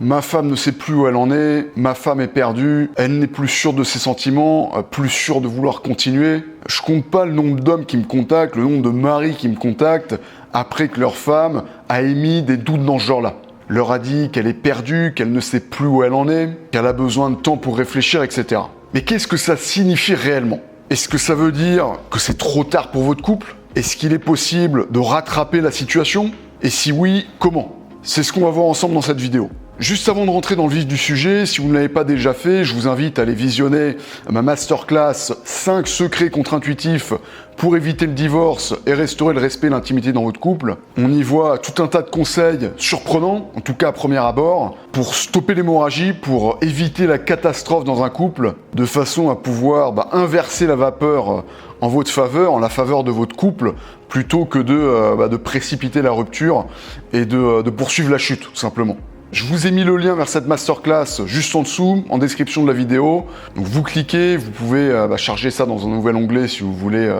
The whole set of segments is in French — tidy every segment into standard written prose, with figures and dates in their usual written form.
Ma femme ne sait plus où elle en est, ma femme est perdue, elle n'est plus sûre de ses sentiments, plus sûre de vouloir continuer. Je compte pas le nombre d'hommes qui me contactent, le nombre de maris qui me contactent après que leur femme a émis des doutes dans ce genre-là. Leur a dit qu'elle est perdue, qu'elle ne sait plus où elle en est, qu'elle a besoin de temps pour réfléchir, etc. Mais qu'est-ce que ça signifie réellement? Est-ce que ça veut dire que c'est trop tard pour votre couple? Est-ce qu'il est possible de rattraper la situation? Et si oui, comment? C'est ce qu'on va voir ensemble dans cette vidéo. Juste avant de rentrer dans le vif du sujet, si vous ne l'avez pas déjà fait, je vous invite à aller visionner ma masterclass 5 secrets contre-intuitifs pour éviter le divorce et restaurer le respect et l'intimité dans votre couple. On y voit tout un tas de conseils surprenants, en tout cas à premier abord, pour stopper l'hémorragie, pour éviter la catastrophe dans un couple, de façon à pouvoir inverser la vapeur en votre faveur, en la faveur de votre couple, plutôt que de précipiter la rupture et de poursuivre la chute, tout simplement. Je vous ai mis le lien vers cette masterclass juste en dessous, en description de la vidéo. Donc vous cliquez, vous pouvez charger ça dans un nouvel onglet si vous voulez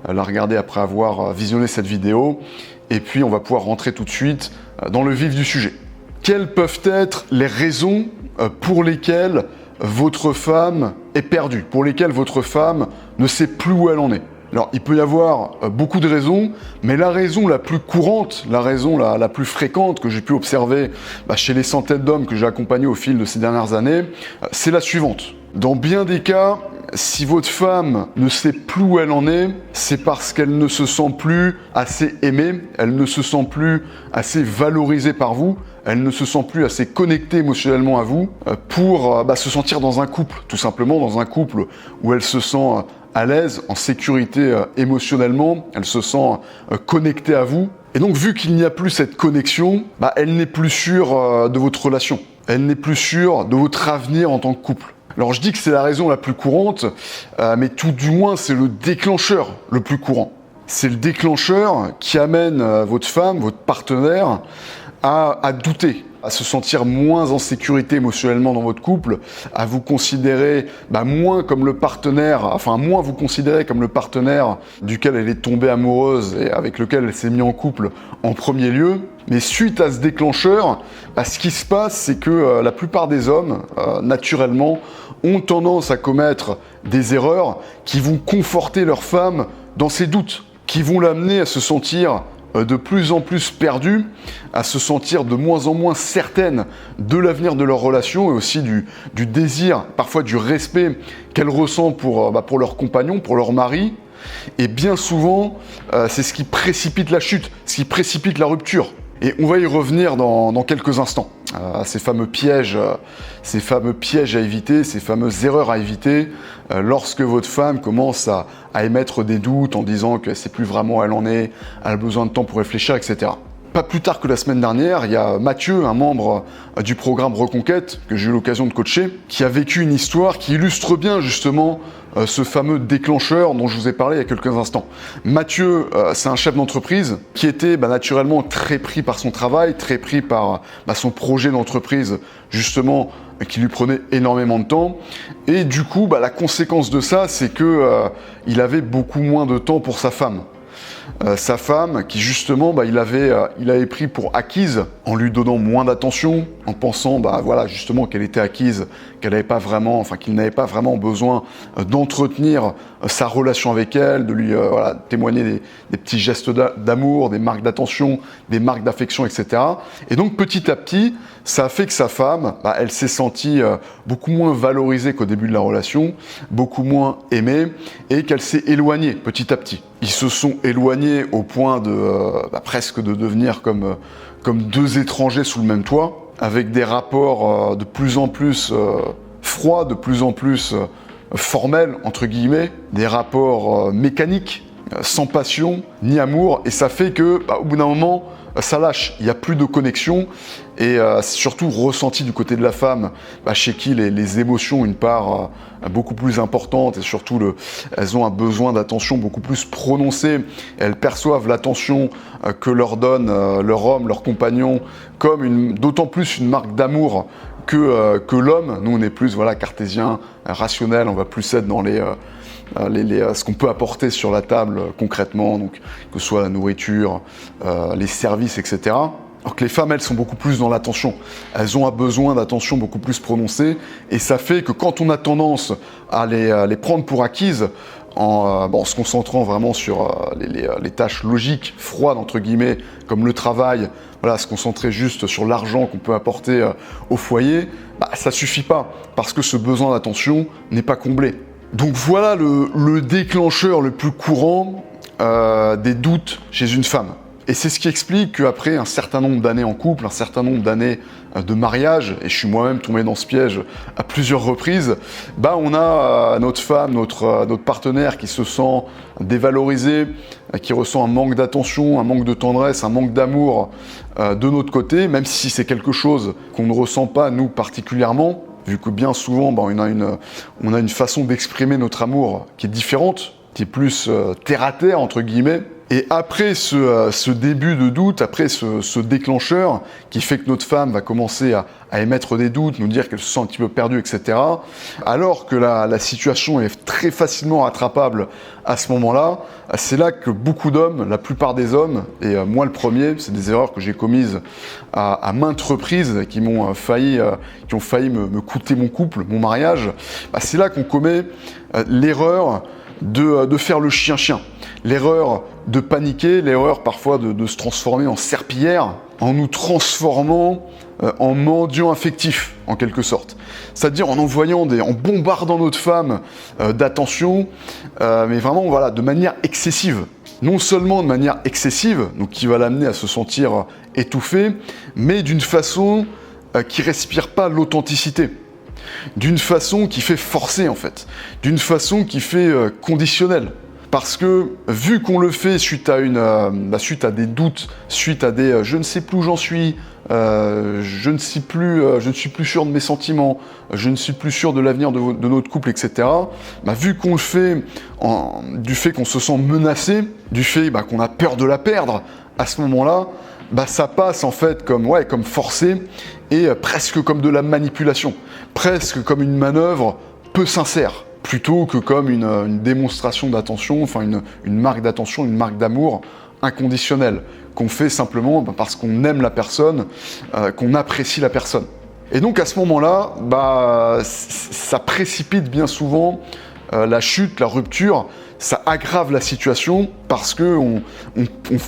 la regarder après avoir visionné cette vidéo. Et puis on va pouvoir rentrer tout de suite dans le vif du sujet. Quelles peuvent être les raisons pour lesquelles votre femme est perdue, pour lesquelles votre femme ne sait plus où elle en est? Alors, il peut y avoir beaucoup de raisons, mais la raison la plus courante, la raison la plus fréquente que j'ai pu observer chez les centaines d'hommes que j'ai accompagnés au fil de ces dernières années, c'est la suivante. Dans bien des cas, si votre femme ne sait plus où elle en est, c'est parce qu'elle ne se sent plus assez aimée, elle ne se sent plus assez valorisée par vous, elle ne se sent plus assez connectée émotionnellement à vous pour se sentir dans un couple, tout simplement dans un couple où elle se sent à l'aise, en sécurité émotionnellement, elle se sent connectée à vous. Et donc, vu qu'il n'y a plus cette connexion, elle n'est plus sûre de votre relation. Elle n'est plus sûre de votre avenir en tant que couple. Alors, je dis que c'est la raison la plus courante, mais tout du moins, c'est le déclencheur le plus courant. C'est le déclencheur qui amène votre femme, votre partenaire, à douter, à se sentir moins en sécurité émotionnellement dans votre couple, à vous considérer moins comme le partenaire, moins vous considérer comme le partenaire duquel elle est tombée amoureuse et avec lequel elle s'est mise en couple en premier lieu. Mais suite à ce déclencheur, ce qui se passe, c'est que la plupart des hommes, naturellement, ont tendance à commettre des erreurs qui vont conforter leur femme dans ses doutes, qui vont l'amener à se sentir de plus en plus perdue, à se sentir de moins en moins certaine de l'avenir de leur relation et aussi du désir, parfois du respect qu'elles ressentent pour leur compagnon, pour leur mari. Et bien souvent, c'est ce qui précipite la chute, ce qui précipite la rupture. Et on va y revenir dans quelques instants, à ces fameux pièges à éviter, ces fameuses erreurs à éviter lorsque votre femme commence à émettre des doutes en disant qu'elle ne sait plus vraiment où elle en est, elle a besoin de temps pour réfléchir, etc. Pas plus tard que la semaine dernière, il y a Mathieu, un membre du programme Reconquête, que j'ai eu l'occasion de coacher, qui a vécu une histoire qui illustre bien justement ce fameux déclencheur dont je vous ai parlé il y a quelques instants. Mathieu, c'est un chef d'entreprise qui était naturellement très pris par son travail, très pris par son projet d'entreprise, justement, qui lui prenait énormément de temps. Et du coup, la conséquence de ça, c'est que il avait beaucoup moins de temps pour sa femme. Sa femme qui justement il avait pris pour acquise en lui donnant moins d'attention, en pensant justement qu'elle était acquise, qu'il n'avait pas vraiment besoin d'entretenir sa relation avec elle, de lui témoigner des petits gestes d'amour, des marques d'attention, des marques d'affection, etc. Et donc petit à petit, ça a fait que sa femme, elle s'est sentie beaucoup moins valorisée qu'au début de la relation, beaucoup moins aimée, et qu'elle s'est éloignée petit à petit. Ils se sont éloignés au point de presque de devenir comme deux étrangers sous le même toit, avec des rapports de plus en plus froids, de plus en plus formels, entre guillemets, des rapports mécaniques, sans passion ni amour, et ça fait que au bout d'un moment, ça lâche, il n'y a plus de connexion, et c'est surtout ressenti du côté de la femme, chez qui les émotions ont une part beaucoup plus importante, et surtout elles ont un besoin d'attention beaucoup plus prononcé. Elles perçoivent l'attention que leur donne leur homme, leur compagnon, comme d'autant plus une marque d'amour que l'homme. Nous, on est plus cartésien, rationnel, on va plus être dans ce qu'on peut apporter sur la table concrètement, donc que ce soit la nourriture, les services, etc. Alors que les femmes, elles, sont beaucoup plus dans l'attention. Elles ont un besoin d'attention beaucoup plus prononcé. Et ça fait que quand on a tendance à les prendre pour acquises, en se concentrant vraiment sur les tâches logiques, froides, entre guillemets, comme le travail, voilà, se concentrer juste sur l'argent qu'on peut apporter au foyer, ça suffit pas, parce que ce besoin d'attention n'est pas comblé. Donc voilà le déclencheur le plus courant des doutes chez une femme. Et c'est ce qui explique qu'après un certain nombre d'années en couple, un certain nombre d'années de mariage, et je suis moi-même tombé dans ce piège à plusieurs reprises, on a notre femme, notre partenaire qui se sent dévalorisé, qui ressent un manque d'attention, un manque de tendresse, un manque d'amour de notre côté, même si c'est quelque chose qu'on ne ressent pas nous particulièrement, vu que bien souvent on a une façon d'exprimer notre amour qui est différente, qui est plus terre à terre entre guillemets. Et après ce début de doute, après ce déclencheur qui fait que notre femme va commencer à émettre des doutes, nous dire qu'elle se sent un petit peu perdue, etc., alors que la situation est très facilement rattrapable à ce moment-là, c'est là que beaucoup d'hommes, la plupart des hommes, et moi le premier, c'est des erreurs que j'ai commises à maintes reprises, qui ont failli me coûter mon couple, mon mariage, c'est là qu'on commet l'erreur de faire le chien-chien. L'erreur de paniquer, l'erreur parfois de se transformer en serpillière, en nous transformant en mendiant affectif, en quelque sorte. C'est-à-dire en bombardant notre femme d'attention, mais vraiment de manière excessive. Non seulement de manière excessive, donc qui va l'amener à se sentir étouffé, mais d'une façon qui respire pas l'authenticité. D'une façon qui fait forcer en fait, d'une façon qui fait conditionnelle. Parce que vu qu'on le fait suite à des doutes, suite à des je ne sais plus où j'en suis, je ne suis plus sûr de mes sentiments, je ne suis plus sûr de l'avenir de notre couple, etc. Vu qu'on le fait du fait qu'on se sent menacé, du fait qu'on a peur de la perdre, à ce moment-là, ça passe en fait comme forcé et presque comme de la manipulation, presque comme une manœuvre peu sincère, plutôt que comme une démonstration d'attention, enfin une marque d'attention, une marque d'amour inconditionnelle, qu'on fait simplement parce qu'on aime la personne, qu'on apprécie la personne. Et donc à ce moment-là, ça précipite bien souvent la chute, la rupture, ça aggrave la situation parce qu'on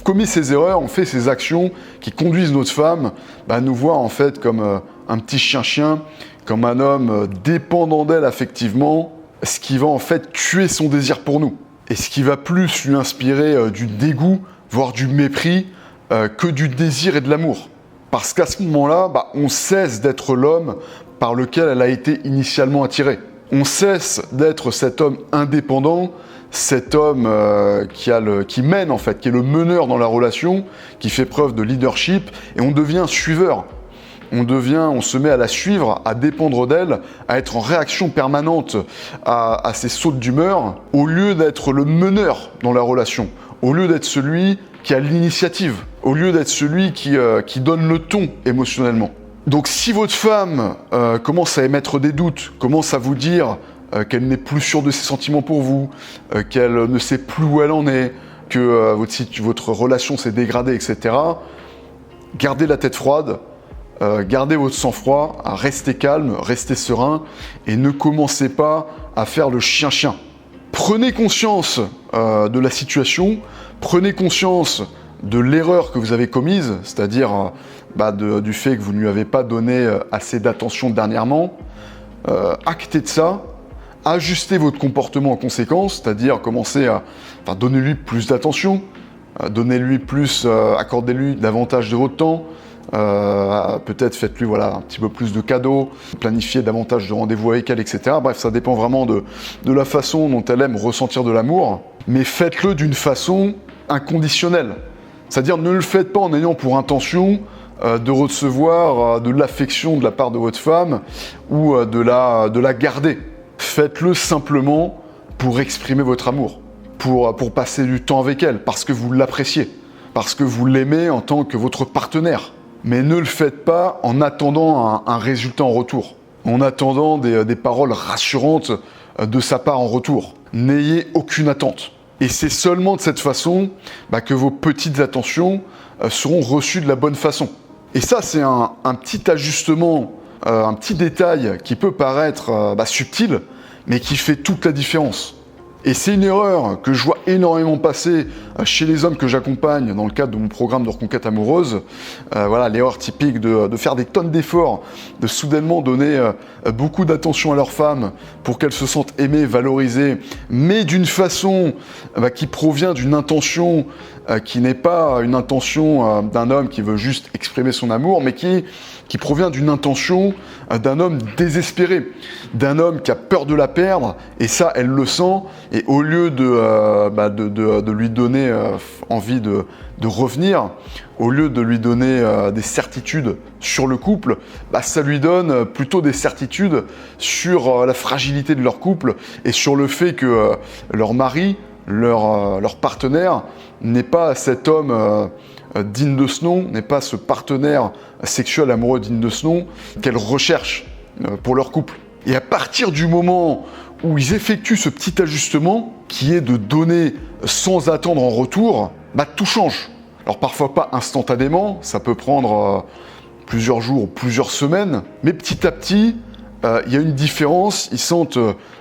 commet ces erreurs, on fait ces actions qui conduisent notre femme à nous voir en fait comme un petit chien-chien, comme un homme dépendant d'elle affectivement, ce qui va en fait tuer son désir pour nous. Et ce qui va plus lui inspirer du dégoût, voire du mépris, que du désir et de l'amour. Parce qu'à ce moment-là, on cesse d'être l'homme par lequel elle a été initialement attirée. On cesse d'être cet homme indépendant, cet homme qui mène en fait, qui est le meneur dans la relation, qui fait preuve de leadership, et on devient suiveur. On se met à la suivre, à dépendre d'elle, à être en réaction permanente à ses sautes d'humeur, au lieu d'être le meneur dans la relation, au lieu d'être celui qui a l'initiative, au lieu d'être celui qui donne le ton émotionnellement. Donc si votre femme commence à émettre des doutes, commence à vous dire qu'elle n'est plus sûre de ses sentiments pour vous, qu'elle ne sait plus où elle en est, que votre relation s'est dégradée, etc., gardez la tête froide, gardez votre sang-froid, restez calme, restez serein et ne commencez pas à faire le chien-chien. Prenez conscience de la situation, prenez conscience de l'erreur que vous avez commise, c'est-à-dire du fait que vous ne lui avez pas donné assez d'attention dernièrement. Actez de ça, ajustez votre comportement en conséquence, c'est-à-dire commencez à donnez-lui plus d'attention, accordez-lui davantage de votre temps, peut-être faites-lui un petit peu plus de cadeaux, planifiez davantage de rendez-vous avec elle, etc. Bref, ça dépend vraiment de la façon dont elle aime ressentir de l'amour, mais faites-le d'une façon inconditionnelle. C'est-à-dire ne le faites pas en ayant pour intention de recevoir de l'affection de la part de votre femme ou de la garder. Faites-le simplement pour exprimer votre amour, pour passer du temps avec elle, parce que vous l'appréciez, parce que vous l'aimez en tant que votre partenaire. Mais ne le faites pas en attendant un résultat en retour, en attendant des paroles rassurantes de sa part en retour. N'ayez aucune attente. Et c'est seulement de cette façon que vos petites attentions seront reçues de la bonne façon. Et ça, c'est un petit ajustement, un petit détail qui peut paraître subtil, mais qui fait toute la différence. Et c'est une erreur que je vois énormément passer chez les hommes que j'accompagne dans le cadre de mon programme de reconquête amoureuse. Voilà, l'erreur typique de faire des tonnes d'efforts, de soudainement donner beaucoup d'attention à leur femme pour qu'elles se sentent aimées, valorisées, mais d'une façon qui provient d'une intention qui n'est pas une intention d'un homme qui veut juste exprimer son amour, mais qui provient d'une intention d'un homme désespéré, d'un homme qui a peur de la perdre, et ça, elle le sent, et au lieu de lui donner envie de revenir, au lieu de lui donner des certitudes sur le couple, ça lui donne plutôt des certitudes sur la fragilité de leur couple, et sur le fait que leur mari, leur partenaire, n'est pas cet homme digne de ce nom, n'est pas ce partenaire sexuel amoureux digne de ce nom qu'elles recherchent pour leur couple. Et à partir du moment où ils effectuent ce petit ajustement, qui est de donner sans attendre en retour, tout change. Alors parfois pas instantanément, ça peut prendre plusieurs jours ou plusieurs semaines, mais petit à petit, il y a une différence, ils sentent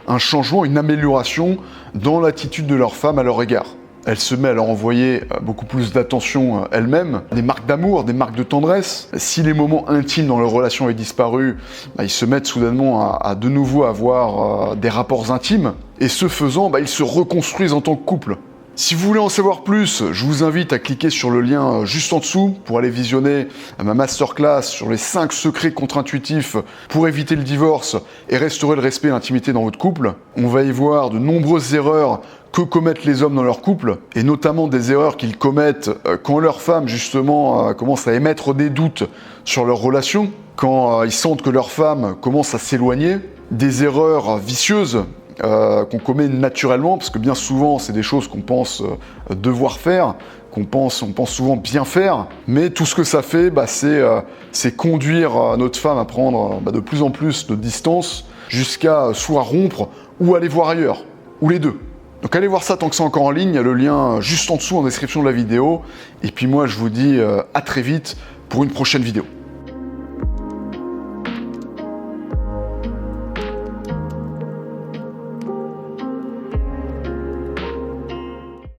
un changement, une amélioration dans l'attitude de leur femme à leur égard. Elle se met à leur envoyer beaucoup plus d'attention elle-même, des marques d'amour, des marques de tendresse. Si les moments intimes dans leur relation avaient disparu, ils se mettent soudainement à de nouveau avoir des rapports intimes. Et ce faisant, ils se reconstruisent en tant que couple. Si vous voulez en savoir plus, je vous invite à cliquer sur le lien juste en dessous pour aller visionner ma masterclass sur les 5 secrets contre-intuitifs pour éviter le divorce et restaurer le respect et l'intimité dans votre couple. On va y voir de nombreuses erreurs que commettent les hommes dans leur couple, et notamment des erreurs qu'ils commettent quand leur femme, justement, commence à émettre des doutes sur leur relation, quand ils sentent que leur femme commence à s'éloigner, des erreurs vicieuses qu'on commet naturellement, parce que bien souvent, c'est des choses qu'on pense devoir faire, on pense souvent bien faire, mais tout ce que ça fait, c'est conduire notre femme à prendre de plus en plus de distance, jusqu'à soit rompre ou aller voir ailleurs, ou les deux. Donc allez voir ça tant que c'est encore en ligne, il y a le lien juste en dessous en description de la vidéo. Et puis moi je vous dis à très vite pour une prochaine vidéo.